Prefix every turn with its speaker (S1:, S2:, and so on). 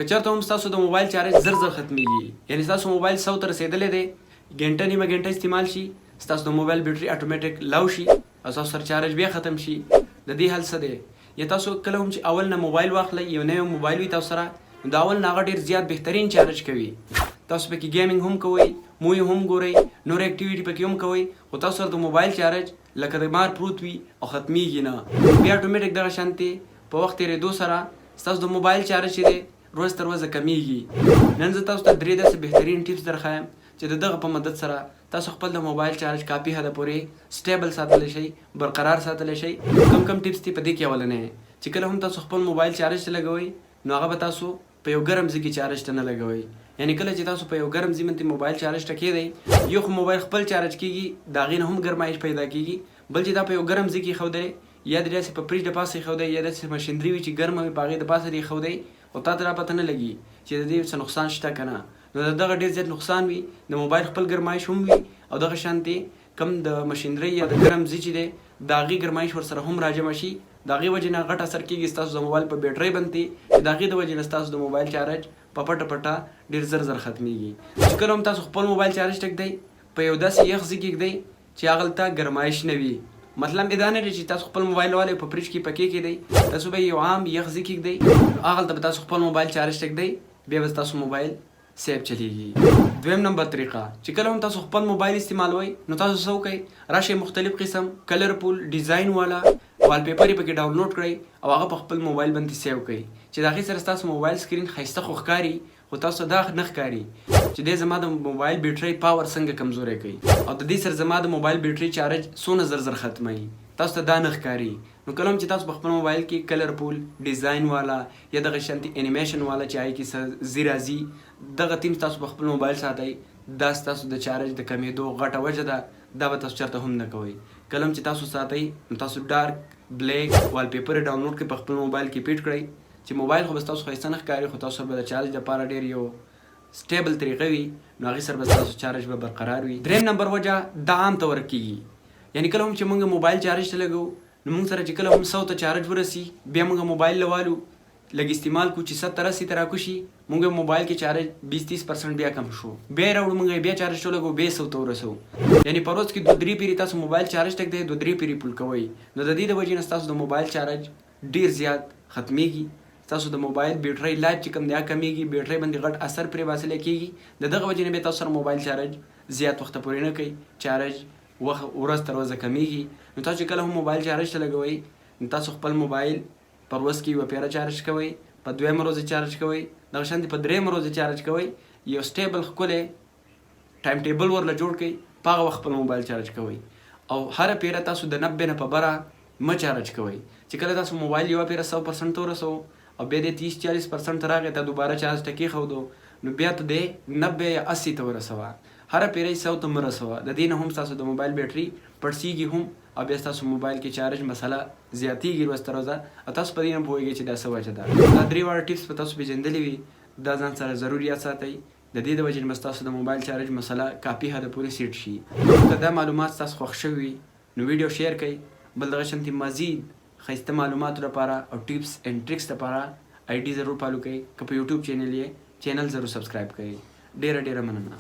S1: که چېرته هم ستاسو د موبایل چارج زر زر ختمیږي، یعنې ستاسو موبایل 100 ته رسېدلی دی، ګنټه نیمه ګنټه استعمال شي، ستاسو د موبایل بیټري اټومیټیک لو شي او ستاسو سره چارج بیا ختم شي. د دې حل څه دی؟ یا تاسو کله هم چې اول نه موبایل واخلئ، یو نوی موبایل وي تاسو سره، نو د اول نه هغه ډېر زیات بهترین چارج کوي. تاسو پکې ګیمینګ هم کوئ، مووي هم ګورئ، نور اکټیویټي پکې هم کوئ، خو تاسو سره د موبایل چارج لکه د مار پروت وي او ختمیږي نه. بیا اټومیټیک دغه شانتې په وخت تېرېدو سره ستاسو د موبایل چارج چې دی روز تر ورځه کمیږي. نن زه تاسو ته 3 داسې بهترین ټیپس درښایم چې د دغه په مدد سره تاسو خپل د موبایل چارج کافي حده پورې سټیبل ساتلی شئ، برقرار ساتلی شئ. کم کم ټیپس دي په دې کې اولنی چې کله هم تاسو خپل موبایل چارج ته لګوئ، نو هغه به تاسو په یو ګرم ځای کې چارج ته نه لګوئ. یعنې کله چې تاسو په یو ګرم ځای باندې موبایل چارج ته کېږئ، یو خو موبایل خپل چارج کېږي، د هغې نه هم ګرمایش پیدا کېږي، بل چې دا په یو ګرم ځای کې ایښودلی، یا د داسې په فریج د پاسه ایښودی، یا داسې مشینري وي چې ګرمه وي په هغې د پاسه دې ایښودی، او تا ته را پته نه لګي چې د دې څه نقصان شته که نه. نو د دغه ډېر زیات نقصان وي، د موبایل خپل ګرمایش هم وي، او دغه شانتې کم د مشینرۍ یا د ګرم ځای چې دی د هغې ګرمایش ورسره هم راجمع شي، د هغې وجې نه غټ اثر کېږي ستاسو د موبایل په بیټرۍ باندې، چې د هغې د وجې نه ستاسو د موبایل چارج په پټه پټه ډېر زر زر ختمیږي. چې کله هم تاسو خپل موبایل چارج ته ږدئ، په یو داسې یخ ځای کې ږدئ چې هغلته ګرمایش نه وي. مطلب دا نه دی چې تاسو خپل موبایل والی په فریج کې پکې کېږدئ، تاسو به یو عام یخ ځای کې ږدئ، هغلته به تاسو خپل موبایل چارج ته ږدئ، بیا به ستاسو موبایل سیف چلیږي. دویم نمبر طریقه چې کله هم تاسو خپل موبایل استعمالوئ، نو تاسو څه وکئ، راشئ مختلف قسم کلرفول ډیزاین والا والپیپر یې پکې ډاونلوډ کړئ او هغه په خپل موبایل باندې سیو کړئ، چې د هغې سره ستاسو موبایل سکرین ښایسته خو ښکاري، خو تاسو دا نه ښکاري چې دی زما د موبایل بیټرۍ پاور څنګه کمزوری کوي، او د دې سره زما د موبایل بیټرۍ چارج څونه زر زر ختموي، تاسو ته دا نه ښکاري. نو کله هم چې تاسو په خپل موبایل کې کلرفول ډیزاین والا یا دغه شانتې انیمیشن والا چې هغې کې څه ځي راځي، دغه تیم تاسو په خپل موبایل ساتئ، دا ستاسو د چارج د کمېدو غټه وجه ده، دا به تاسو چېرته هم نه کوئ. کله هم چې تاسو ساتئ، نو تاسو ډارک بلیک والپیپر یې ډاونلوډ کړئ، په خپل موبایل کې فټ کړئ، چې موبایل خو به ستاسو ښایسته نه ښکاري، خو تاسو به د چارج لپاره ډېر یو سټیبل طریقه وي، نو هغې سره به ستاسو چارج به برقرار وي. دریم نمبر وجه دا عام طور کېږي، یعنې کله هم چې موږ موبایل چارج ته لګوو، نو موږ سره چې کله هم 100 ته چارج ورسي، بیا موږ موبایل لوالو لږ استعمال کړو چې 70 80 ته راکوشي، موږ موبایل کې چارج 20-30% بیا کم شو، بیا یې راوړو موږ بیا چارج ته لګوو، بیا 100 ته ورسوو. یعنې په ورځ کې 2-3 پیرې تاسو موبایل چارج ته ږدئ، 2-3 پیرې فل کوئ، نو د دې د وجې نه ستاسو د موبایل چارج ډېر زیات ختمیږي، ستاسو د موبایل بیټرۍ لایف چې کوم دی هغه کمیږي، بیټرۍ باندې غټ اثر پرې باسلی کېږي. د دغه وجې نه بیا تاسو سره موبایل چارج زیات وخته پورې نه کوي، چارج ورځ تر ورځه کمیږي. نو تاسو چې کله هم موبایل چارج ته لګوئ، نو تاسو خپل موبایل په ورځ کې 1 پیره چارج کوئ، په 2مه ورځ چارج کوئ، دغه شانتې په 3مه ورځ چارج کوئ، یو سټیبل ښکلی ټایم ټیبل ورله جوړ کړئ، په هغه وخت خپل موبایل چارج کوئ، او هره پیره تاسو د 90 نه په بره مه چارج کوئ. چې کله تاسو موبایل یوه پیره 100% ته ورسوو او بیا دې 30-40% ته راغی، ته دوباره چارج ته کېښودو، نو بیا ته دې 90 یا 80 ته ورسوه، هره پیره یې 100 ته مه رسوه، د دې نه هم ستاسو د موبایل بیټري پړسېږي هم، او بیا ستاسو موبایل کې چارج مسله زیاتېږي ورځ تر ورځه، او تاسو په دې نه پوهېږئ چې دا څه وجه ده. دا 3 واړه ټیپس به تاسو پېژندلي وي، دا ځان سره ضرور یاد ساتئ، د دې د وجې نه به ستاسو د موبایل چارج مسله کافي حده پورې سیټ شي. که دا معلومات ستاسو خوښ شوي وي، نو ویډیو شیر کړئ، بل دغه شانتې مزید ښایسته معلوماتو لپاره او ټیپس اینډ ټریکس لپاره آی ډي ضرور فالو کړئ، که په یوټیوب چینل یې چینل ضرور سبسکرایب کړئ. ډېره ډېره مننه.